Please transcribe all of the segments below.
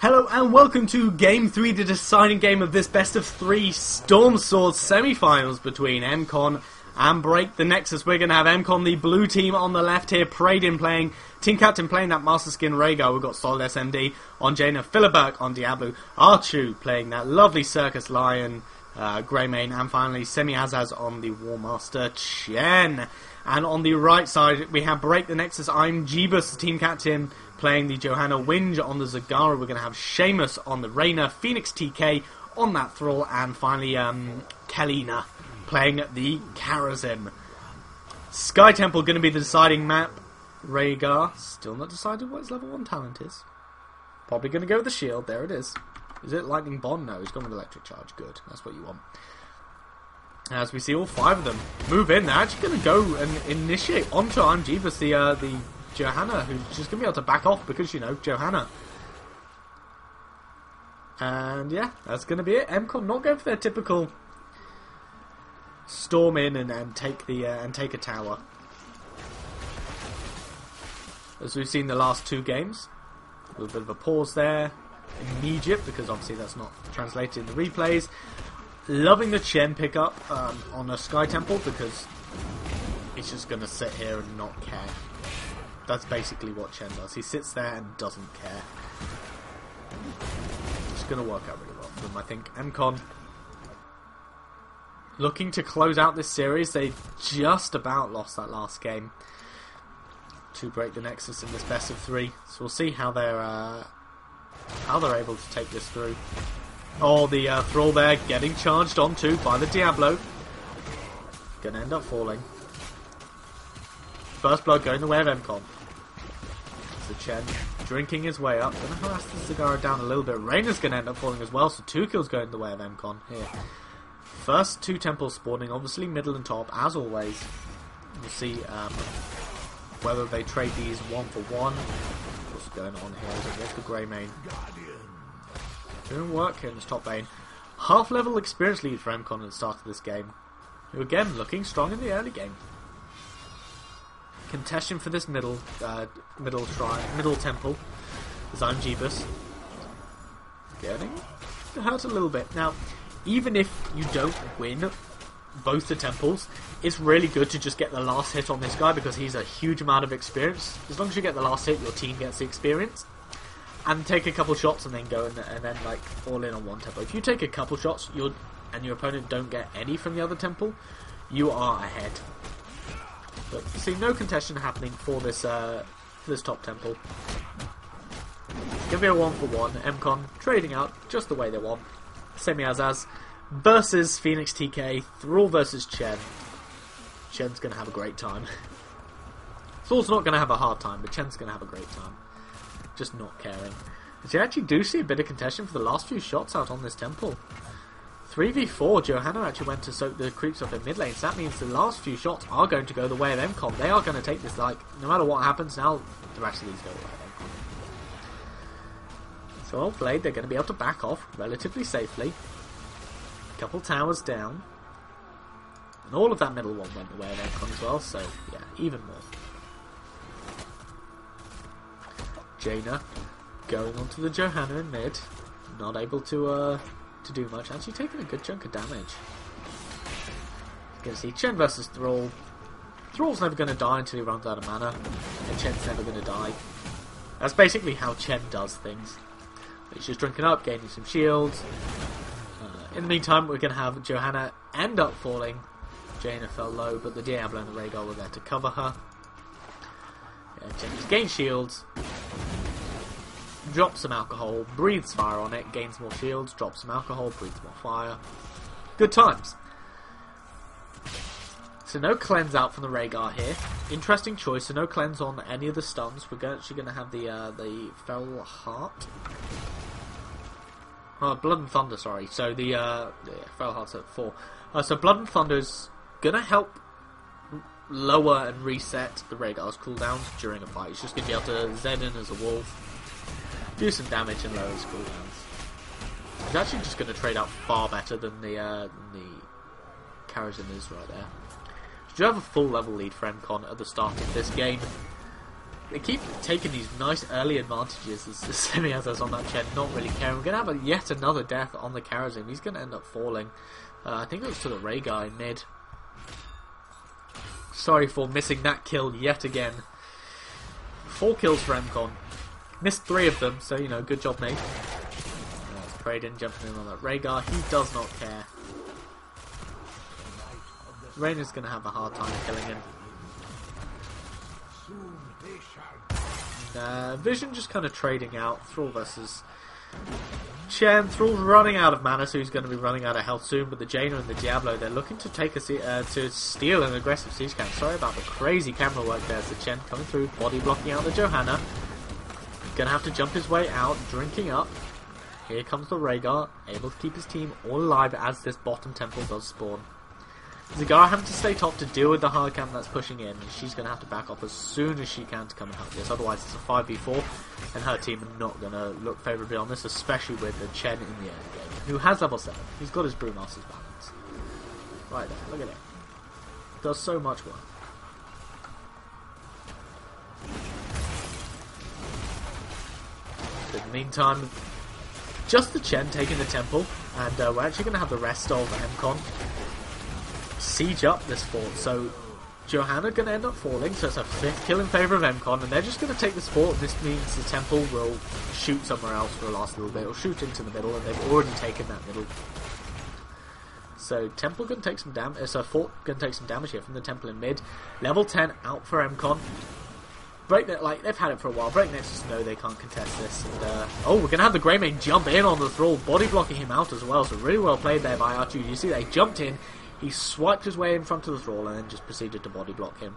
Hello and welcome to Game 3, the deciding game of this best of 3 Storm Swords semi-finals between MCon and Break the Nexus. We're going to have MCon, the blue team, on the left here, Praedin playing, Team Captain playing that Master Skin Rhaegar. We've got Solid SMD on Jaina, Philibert on Diablo, Archu playing that lovely Circus Lion, Greymane, and finally Semi-Azaz on the War Master Chen. And on the right side we have Break the Nexus. I'm Jeebus, the Team Captain, playing the Johanna Winge on the Zagara. We're going to have Seamus on the Reyna, Phoenix TK on that Thrall, and finally Kalina playing the Karazim. Sky Temple going to be the deciding map. Rhaegar still not decided what his level 1 talent is. Probably going to go with the shield. There it is. Is it Lightning Bond? No, he's gone with Electric Charge. Good, that's what you want. As we see all 5 of them move in, they're actually going to go and initiate onto I'm Jeebus, the Johanna, who's just going to be able to back off because, you know, Johanna. And yeah, that's going to be it. MCon not going for their typical storm in and take a tower, as we've seen the last 2 games. A little bit of a pause there, immediate, because obviously that's not translated in the replays. Loving the Chen pickup on a Sky Temple, because it's just going to sit here and not care. That's basically what Chen does. He sits there and doesn't care. It's going to work out really well for them, I think. MCon looking to close out this series. They just about lost that last game to Break the Nexus in this best of 3. So we'll see how they're able to take this through. Oh, the Thrall there getting charged onto by the Diablo. Gonna end up falling. First blood going the way of MCon. So Chen drinking his way up. Gonna harass the Zagara down a little bit. Reyna's gonna end up falling as well, so 2 kills going the way of MCon here. First 2 temples spawning, obviously middle and top, as always. We'll see whether they trade these 1 for 1. What's going on here? Is it with the Greymane? Doing work here in this top lane. Half level experience lead for MCon at the start of this game, who again looking strong in the early game. Contesting for this middle temple is I'm Jeebus. Getting hurt a little bit. Now, even if you don't win both the temples, it's really good to just get the last hit on this guy, because he's a huge amount of experience. As long as you get the last hit, your team gets the experience. And take a couple shots and then go and then like fall in on one temple. If you take a couple shots and your opponent don't get any from the other temple, you are ahead. But see, no contention happening for this top temple. It's gonna be a 1 for 1. MCon trading out just the way they want. Semi-Azaz versus Phoenix TK. Thrall versus Chen. Chen's gonna have a great time. Thrall's not gonna have a hard time, but Chen's gonna have a great time. Just not caring. But you actually do see a bit of contention for the last few shots out on this temple. 3v4, Johanna actually went to soak the creeps up in mid lane, so that means the last few shots are going to go the way of MCon. They are going to take this, like, no matter what happens now, the rest of these go the way of MCon. So well played, they're going to be able to back off relatively safely. A couple towers down. And all of that middle one went the way of MCon as well, so yeah, even more. Jaina going onto the Johanna in mid, not able to do much. Actually taking a good chunk of damage. Gonna see Chen versus Thrall. Thrall's never going to die until he runs out of mana, and Chen's never going to die. That's basically how Chen does things. He's just drinking up, gaining some shields. In the meantime, we're going to have Johanna end up falling. Jaina fell low, but the Diablo and the Rhaegar were there to cover her. Chen just gains shields. Drops some alcohol, breathes fire on it, gains more shields, drops some alcohol, breathes more fire. Good times. So no cleanse out from the Rhaegar here. Interesting choice, so no cleanse on any of the stuns. We're actually going to have the Fell Heart. Oh, Blood and Thunder, sorry. So the Fell Heart's at 4. So Blood and Thunder's going to help lower and reset the Rhaegar's cooldowns during a fight. It's just going to be able to Zed in as a wolf, do some damage and lower his cooldowns. He's actually just going to trade out far better than the Karazim is right there. So you have a full level lead for MCon at the start of this game. they keep taking these nice early advantages as Semi has us on that Chen, not really caring. We're going to have yet another death on the Karazim. He's going to end up falling. I think it was to the Rhaegar in mid. Sorry for missing that kill yet again. 4 kills for MCon. Missed 3 of them, so, you know, good job, mate. That's Kraden jumping in on that Rhaegar. He does not care. Reyna's going to have a hard time killing him. Vision just kind of trading out. Thrall versus Chen. Thrall's running out of mana, so he's going to be running out of health soon. But the Jaina and the Diablo, they're looking to take to steal an aggressive siege camp. Sorry about the crazy camera work there. So Chen coming through, body blocking out the Johanna. Going to have to jump his way out, drinking up. Here comes the Rhaegar, able to keep his team all alive as this bottom temple does spawn. Zagara having to stay top to deal with the hard camp that's pushing in, and she's going to have to back off as soon as she can to come and help this. Otherwise it's a 5v4, and her team are not going to look favourably on this, especially with the Chen in the early game, who has level 7. He's got his Brewmaster's balance. Right there, look at it. Does so much work. In the meantime, just the Chen taking the temple, and we're actually going to have the rest of MCon siege up this fort. So Johanna going to end up falling, so it's a 5th kill in favour of MCon, and they're just going to take this fort. This means the temple will shoot somewhere else for the last little bit, or shoot into the middle, and they've already taken that middle. So temple going to take some damage. So fort going to take some damage here from the temple in mid. Level 10 out for MCon. Like they've had it for a while. Break Nexus know they can't contest this. And, oh, we're gonna have the Greymane jump in on the Thrall, body blocking him out as well. So really well played there by Archu. You see they jumped in, he swiped his way in front of the Thrall, and then just proceeded to body block him.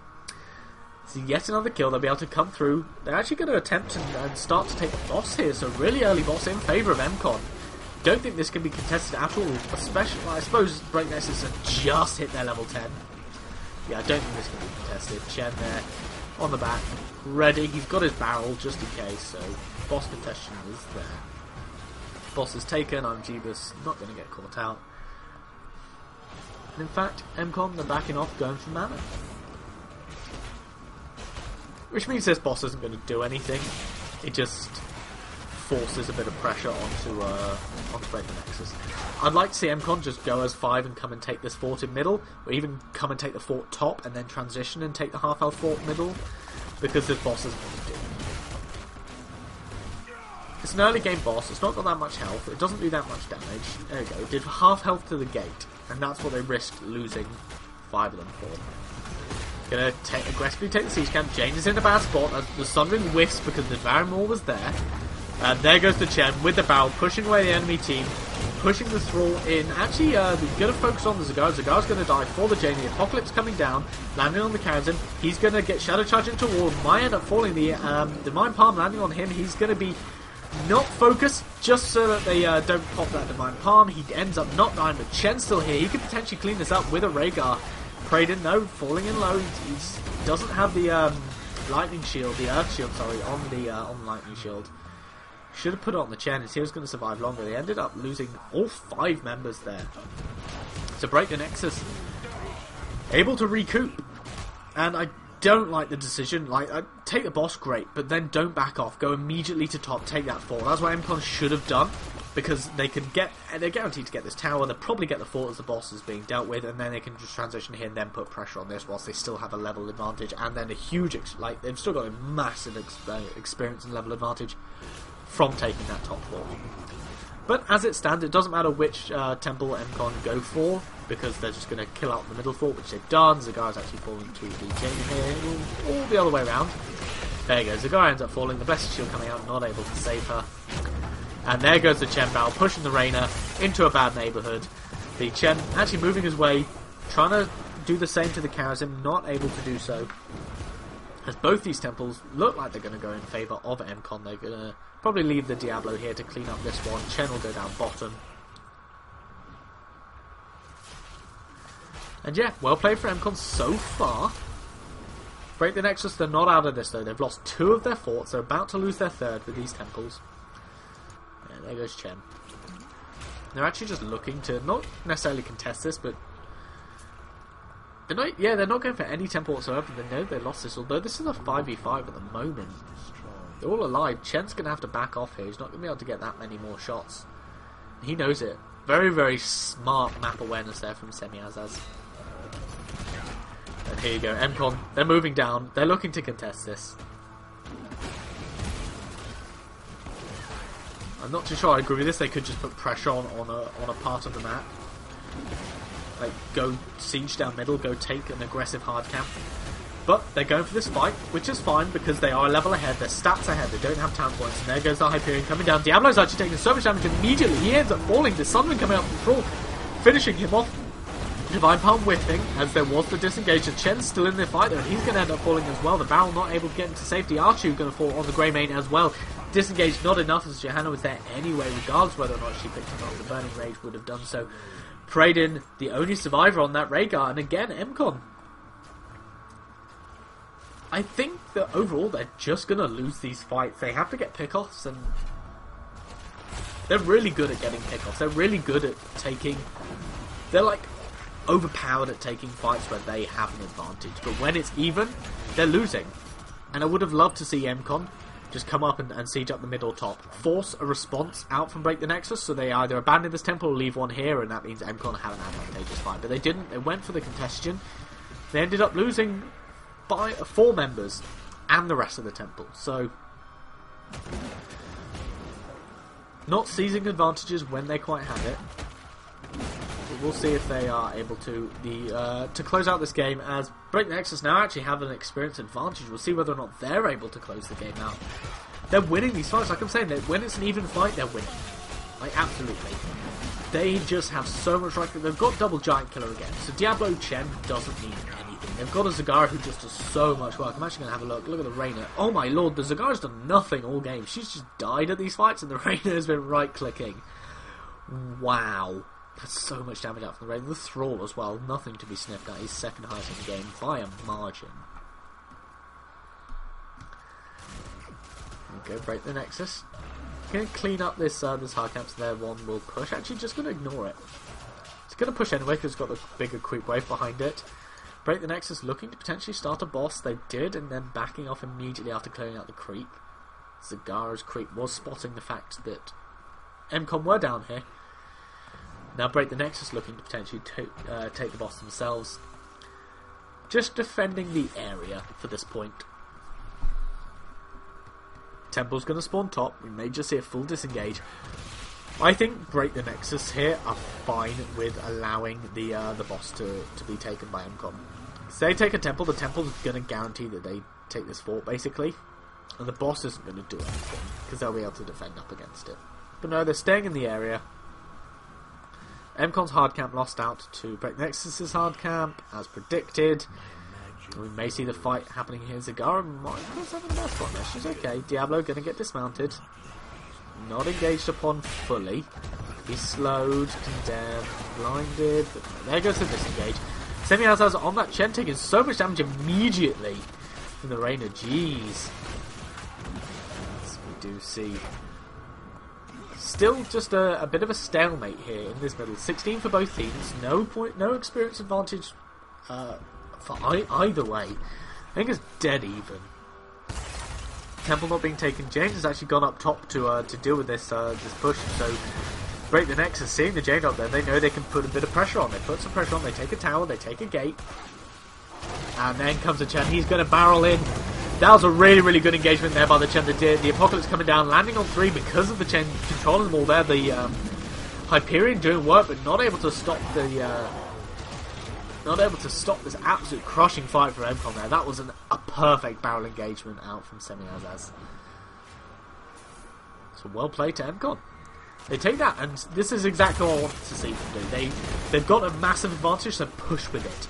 So yet another kill. They'll be able to come through. They're actually going to attempt and start to take the boss here. So really early boss in favour of MCon. Don't think this can be contested at all. Especially, well, I suppose Break Nexus have just hit their level 10. Yeah, I don't think this can be contested. Chen there on the back, ready. He's got his barrel just in case, so boss contention is there. Boss is taken. I'm Jeebus, not going to get caught out. And in fact, MCon, they're backing off, going for mana. Which means this boss isn't going to do anything. It just forces a bit of pressure onto Break the Nexus. I'd like to see MCon just go as 5 and come and take this fort in middle, or even come and take the fort top and then transition and take the half-health fort middle, because this boss isn't going to do it. It's an early game boss, it's not got that much health, it doesn't do that much damage. There we go, it did half health to the gate, and that's what they risked losing 5 of them for. Gonna aggressively take the siege camp. Jane is in a bad spot as the Sundering whiffs because the Varamor was there. And there goes the Chen with the barrel, pushing away the enemy team, pushing the Thrall in. Actually, we're going to focus on the Zagara. Zagara's going to die for the Jane. The Apocalypse coming down, landing on the Karazim. He's going to get Shadow Charge into wall. Might end up falling. The Divine Palm landing on him. He's going to be not focused, just so that they don't pop that Divine Palm. He ends up not dying, but Chen's still here. He could potentially clean this up with a Rhaegar. Kraden, no, falling in low. He doesn't have the lightning shield, the earth shield, sorry, on the lightning shield. Should have put it on the Chen. He was going to survive longer. They ended up losing all 5 members there. So Break the Nexus, able to recoup. And I don't like the decision. Like, take the boss, great, but then don't back off. Go immediately to top, take that fort. That's what MCon should have done, because they can get, and they're guaranteed to get this tower. They'll probably get the fort as the boss is being dealt with, and then they can just transition here and then put pressure on this whilst they still have a level advantage, and then a huge, like, they've still got a massive experience and level advantage from taking that top fort. But as it stands, it doesn't matter which temple MCon go for, because they're just going to kill out the middle fort, which they've done. Zagara's actually falling to the Jane here, all the other way around. There you go, Zagara ends up falling, the Blessed Shield coming out, not able to save her. And there goes the Chen Bao, pushing the Reyna into a bad neighbourhood. The Chen actually moving his way, trying to do the same to the Karazim, not able to do so. As both these temples look like they're going to go in favour of MCon. They're going to probably leave the Diablo here to clean up this one. Chen will go down bottom. And yeah, well played for MCon so far. Break the Nexus, they're not out of this though. They've lost 2 of their forts. They're about to lose their 3rd with these temples. Yeah, there goes Chen. They're actually just looking to not necessarily contest this, but they're not going for any temple whatsoever. They know they lost this, although this is a 5v5 at the moment. They're all alive. Chen's going to have to back off here. He's not going to be able to get that many more shots. He knows it. Very, very smart map awareness there from Semiazaz. And here you go, MCon. They're moving down. They're looking to contest this. I'm not too sure I agree with this. They could just put pressure on a part of the map. Like, go siege down middle, go take an aggressive hard camp. But they're going for this fight, which is fine because they are a level ahead, their stats ahead, they don't have talent points, and there goes the Hyperion coming down. Diablo's actually taking so much damage immediately, he ends up falling, the Sunman coming out from Thrall, finishing him off. Divine Palm whiffing, as there was the disengage. Chen's still in the fight though, and he's going to end up falling as well. The Barrel not able to get into safety. Archu going to fall on the Greymane as well. Disengage not enough, as Johanna was there anyway, regardless whether or not she picked him up. The Burning Rage would have done so. Praedin, the only survivor on that Rhaegar, and again, MCon. I think that overall they're just going to lose these fights. They have to get pickoffs, and they're really good at getting pickoffs. They're really good at taking... They're like overpowered at taking fights where they have an advantage. But when it's even, they're losing. And I would have loved to see MCon just come up and siege up the mid or top. Force a response out from Break the Nexus, so they either abandon this temple or leave one here, and that means MCon have an advantageous fight. But they didn't. They went for the congestion. They ended up losing by 4 members and the rest of the temple. So, not seizing advantages when they quite have it. But we'll see if they are able to close out this game, as Break the Nexus now actually have an experience advantage. We'll see whether or not they're able to close the game out. They're winning these fights, like I'm saying, when it's an even fight, they're winning. Like, absolutely. They just have so much right. They've got double Giant Killer again, so Diablo Chen doesn't need anything. They've got a Zagara who just does so much work. I'm actually going to have a look. Look at the Reyna. Oh my lord, the Zagara's done nothing all game. She's just died at these fights, and the Reyna has been right-clicking. Wow. That's so much damage out from the Reyna. The Thrall as well, nothing to be sniffed at. He's second highest in the game by a margin. Okay, Break the Nexus. Going to clean up this hard camp, so their one will push. Actually, just going to ignore it. It's going to push anyway because it's got the bigger creep wave behind it. Break the Nexus looking to potentially start a boss. They did, and then backing off immediately after clearing out the creep. Zagara's creep was spotting the fact that MCon were down here. Now Break the Nexus looking to potentially take the boss themselves. Just defending the area for this point. Temple's going to spawn top. We may just see a full disengage. I think Break the Nexus here are fine with allowing the boss to be taken by MCon. So they take a temple, the temple's going to guarantee that they take this fort basically. And the boss isn't going to do anything because they'll be able to defend up against it. But no, they're staying in the area. MCon's hard camp lost out to Break the Nexus's hard camp, as predicted. We may see the fight happening here. Zagara might have the best spot there. She's okay. Diablo going to get dismounted. Not engaged upon fully. He's slowed, condemned, blinded. But there goes the disengage. Semiazaz on that Chen taking so much damage immediately from the Reyna. Jeez. As we do see. Still just a bit of a stalemate here in this middle. 16 for both teams. No experience advantage for either way. I think it's dead even. Temple not being taken. James has actually gone up top to deal with this push. So Break the Nexus, seeing the Jade up there, they know they can put a bit of pressure on. They put some pressure on. They take a tower. They take a gate. And then comes the Chen. He's going to barrel in. That was a really, really good engagement there by the Chen. The Apocalypse coming down, landing on 3 because of the Chen controlling them all there. The Hyperion doing work, but not able to stop this absolute crushing fight for MCon there. That was a perfect barrel engagement out from Semiazaz. So well played to MCon. They take that, and this is exactly what I wanted to see them do. They've got a massive advantage, so push with it.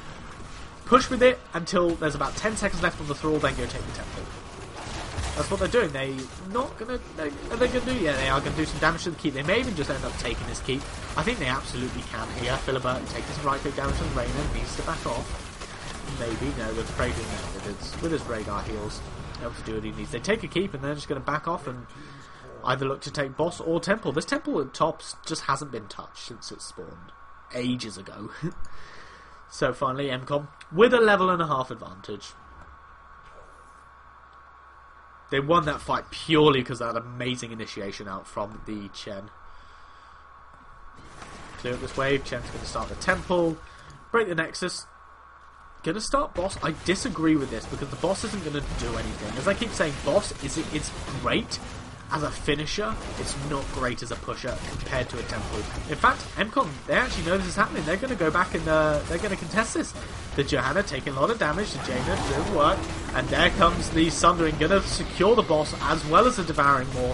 Push with it until there's about 10 seconds left on the Thrall, then go take the temple. That's what they're doing. Are they going to do? Yeah, they are going to do some damage to the keep. They may even just end up taking this keep. I think they absolutely can here. Philibert taking some right click damage from Reyna, needs to back off. Maybe, no, with Praedin with his Rhaegar heals, able to do what he needs. They take a keep and they're just going to back off and either look to take boss or temple. This temple at tops just hasn't been touched since it spawned ages ago. So finally, MCON with a level and a half advantage. They won that fight purely because of that amazing initiation out from the Chen. Clear up this wave. Chen's going to start the temple. Break the Nexus. Going to start boss. I disagree with this because the boss isn't going to do anything. As I keep saying, boss it's great as a finisher. It's not great as a pusher compared to a temple. In fact, MCON, they actually know this is happening. They're going to go back and they're going to contest this. The Johanna taking a lot of damage. The Jaina doing work. And there comes the Sundering, going to secure the boss as well as the Devouring Maw.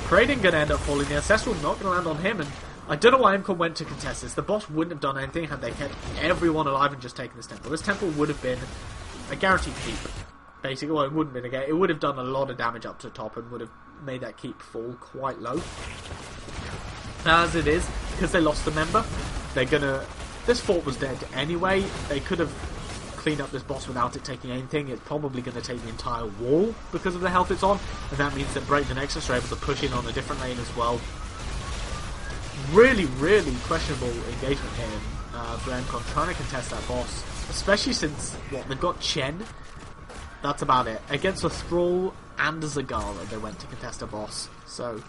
Kraden going to end up falling. The Ancestral not going to land on him. And I don't know why MCON went to contest this. The boss wouldn't have done anything had they kept everyone alive and just taken this temple. This temple would have been a guaranteed keep. Basically, well, it wouldn't have been it would have done a lot of damage up to the top and would have made that keep fall quite low. As it is, because they lost the member, they're gonna... This fort was dead anyway. They could have cleaned up this boss without it taking anything. It's probably going to take the entire wall because of the health it's on, and that means that Break the Nexus are able to push in on a different lane as well. Really, really questionable engagement here for MCON trying to contest that boss, especially since, what, they've got Chen. That's about it. Against a Thrall and a Zagara, they went to contest a boss. So,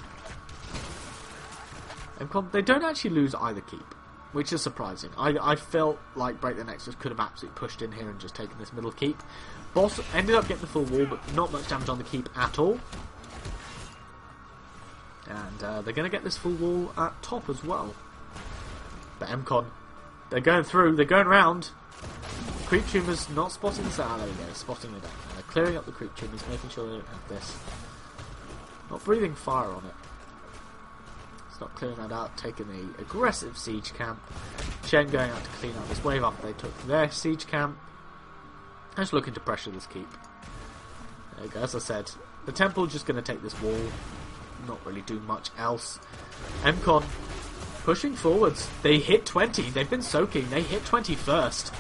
MCON, they don't actually lose either keep, which is surprising. I felt like Break the Nexus could have absolutely pushed in here and just taken this middle keep. Boss ended up getting the full wall, but not much damage on the keep at all. And they're going to get this full wall at top as well. But MCON, they're going through, they're going round. Creep Tumors not spotting this out. There we go, spotting it down. They're clearing up the Creep Tumors, making sure they don't have this. Not breathing fire on it. It's not clearing that out, taking the aggressive siege camp. Chen going out to clean up this wave after they took their siege camp. Just looking to pressure this keep. There you go, as I said, the temple just going to take this wall. Not really do much else. MCON pushing forwards. They hit 20. They've been soaking. They hit 20 first.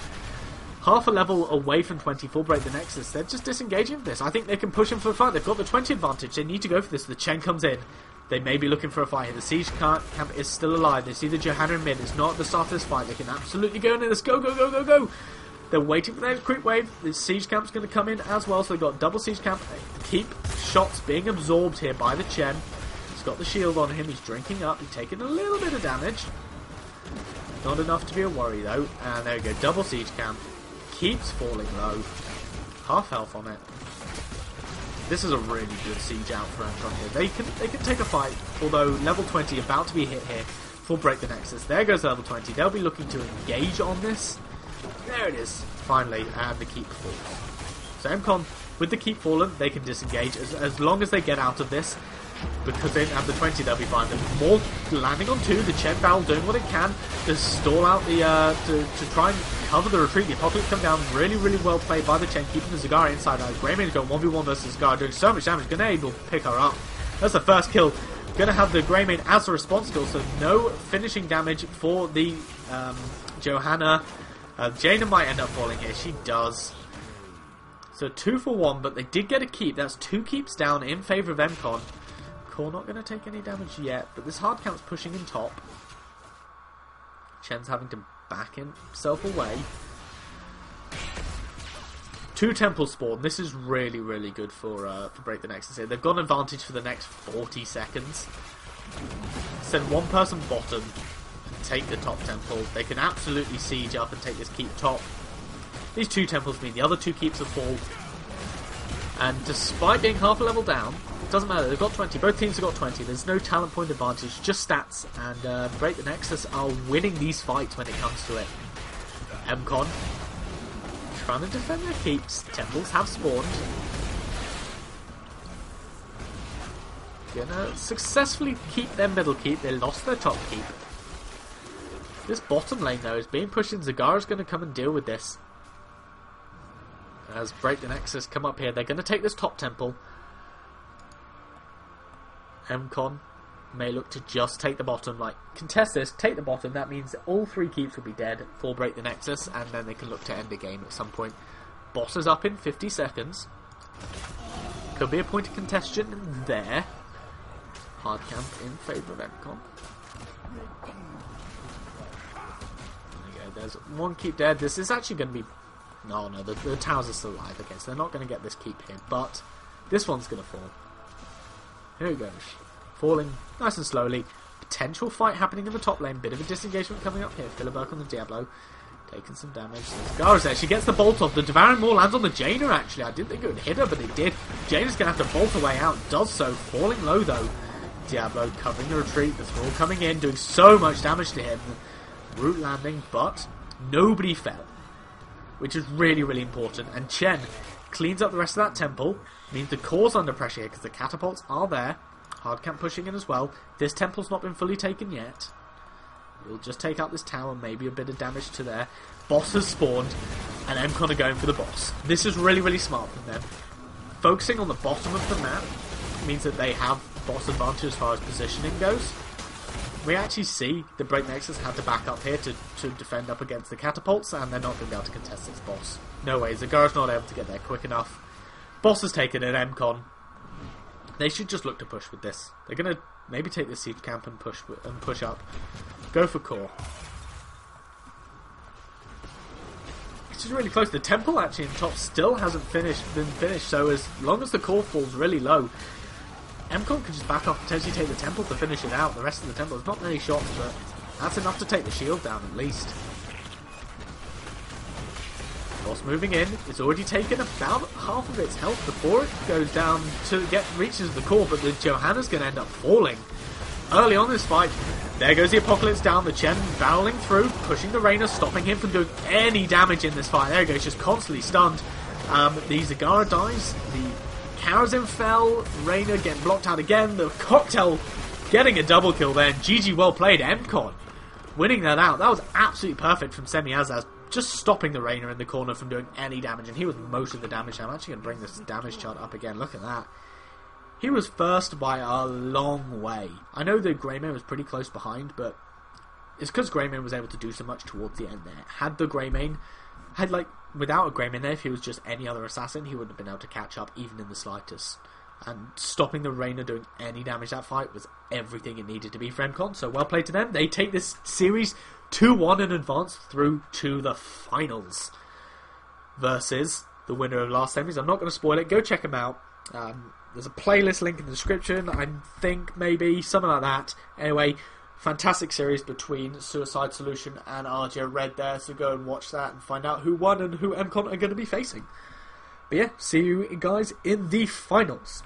Half a level away from 20 full Break the Nexus. They're just disengaging from this. I think they can push them for a fight. They've got the 20 advantage. They need to go for this. The Chen comes in. They may be looking for a fight here. The siege camp is still alive. They see the Johanna in mid. It's not at the start of this fight. They can absolutely go into this. Go, go, go, go, go. They're waiting for their creep wave. The siege camp's going to come in as well. So they've got double siege camp. Keep shots being absorbed here by the Chen. He's got the shield on him. He's drinking up. He's taking a little bit of damage. Not enough to be a worry though. And there we go. Double siege camp. Keeps falling low. Half health on it. This is a really good siege out for MCON here. They can take a fight. Although level 20 about to be hit here. Full Break the Nexus. There goes level 20. They'll be looking to engage on this. There it is. Finally, and the keep falls. So MCON, with the keep fallen, they can disengage as long as they get out of this. Because they have the 20, they'll be fine. There's more landing on 2. The Chen Barrel doing what it can to stall out the to try and cover the retreat. The Apocalypse come down. Really, really well played by the Chen, keeping the Zagara inside. Greymane's got 1v1 versus Zagara, doing so much damage. Grenade will pick her up. That's the first kill. Going to have the Greymane as a response kill, so no finishing damage for the Johanna. Jaina might end up falling here. She does. So 2 for 1, but they did get a keep. That's 2 keeps down in favour of MCON. Core not going to take any damage yet, but this hard camp's pushing in top. Chen's having to back himself away. 2 temples spawn. This is really, really good for Break the Nexus here. They've got an advantage for the next 40 seconds. Send one person bottom and take the top temple. They can absolutely siege up and take this keep top. These 2 temples mean the other 2 keeps will fall. And despite being half a level down, it doesn't matter, they've got 20, both teams have got 20, there's no talent point advantage, just stats, and Break the Nexus are winning these fights when it comes to it. MCON trying to defend their keeps, temples have spawned. Gonna successfully keep their middle keep, they lost their top keep. This bottom lane though is being pushed in, Zagara's gonna come and deal with this. As Break the Nexus come up here, they're going to take this top temple. MCON may look to just take the bottom, like, contest this, take the bottom, that means that all 3 keeps will be dead for Break the Nexus, and then they can look to end the game at some point. Boss is up in 50 seconds. Could be a point of contention there. Hard camp in favour of MCON. there's one keep dead. This is actually going to be... No, the towers are still alive. Okay, so they're not going to get this keep here, but this one's going to fall. Here it goes. Falling nice and slowly. Potential fight happening in the top lane. Bit of a disengagement coming up here. Philibert on the Diablo. Taking some damage. Zagara's there. She gets the bolt off. The Devouring Maw lands on the Jaina, actually. I didn't think it would hit her, but it did. Jaina's going to have to bolt her way out. Does so. Falling low, though. Diablo covering the retreat. The Thrall coming in. Doing so much damage to him. Root landing, but nobody fell. Which is really, really important. And Chen cleans up the rest of that temple. Means the core's under pressure here because the catapults are there. Hardcamp pushing in as well. This temple's not been fully taken yet. We'll just take out this tower, maybe a bit of damage to there. Boss has spawned, and MCon are going for the boss. This is really, really smart from them. Focusing on the bottom of the map means that they have boss advantage as far as positioning goes. We actually see the Break Nexus had to back up here to defend up against the catapults, and they're not going to be able to contest this boss. No way, Zagara's not able to get there quick enough. Boss has taken it, MCon. They should just look to push with this. They're going to maybe take the siege camp and push up. Go for core. This is really close. The temple actually in top still hasn't been finished, so as long as the core falls really low, MCon could just back off, potentially take the temple to finish it out. The rest of the temple, there's not many shots, but that's enough to take the shield down at least. Boss moving in. It's already taken about half of its health before it goes down to reaches the core, but the Johanna's going to end up falling. Early on in this fight, there goes the Apocalypse down, the Chen barreling through, pushing the Reyna, stopping him from doing any damage in this fight. There he goes, just constantly stunned. The Zagara dies, the Karazin fell, Reyna getting blocked out again, the Cocktail getting a double kill there, and GG well played, MCon winning that out. That was absolutely perfect from Semi-Azaz, just stopping the Reyna in the corner from doing any damage, and he was most of the damage. I'm actually going to bring this damage chart up again, look at that. He was first by a long way. I know the Greymane was pretty close behind, but it's because Greymane was able to do so much towards the end there. Had the Greymane, without a Greymane there, if he was just any other assassin, he wouldn't have been able to catch up even in the slightest. And stopping the Reyna doing any damage that fight was everything it needed to be for MCon, so well played to them. They take this series 2-1 and advance through to the finals versus the winner of last semis. I'm not going to spoil it, go check them out. There's a playlist link in the description, I think, maybe, something like that. Anyway, fantastic series between Suicide Solution and RJ Red there, so go and watch that and find out who won and who MCon are going to be facing. But yeah, see you guys in the finals.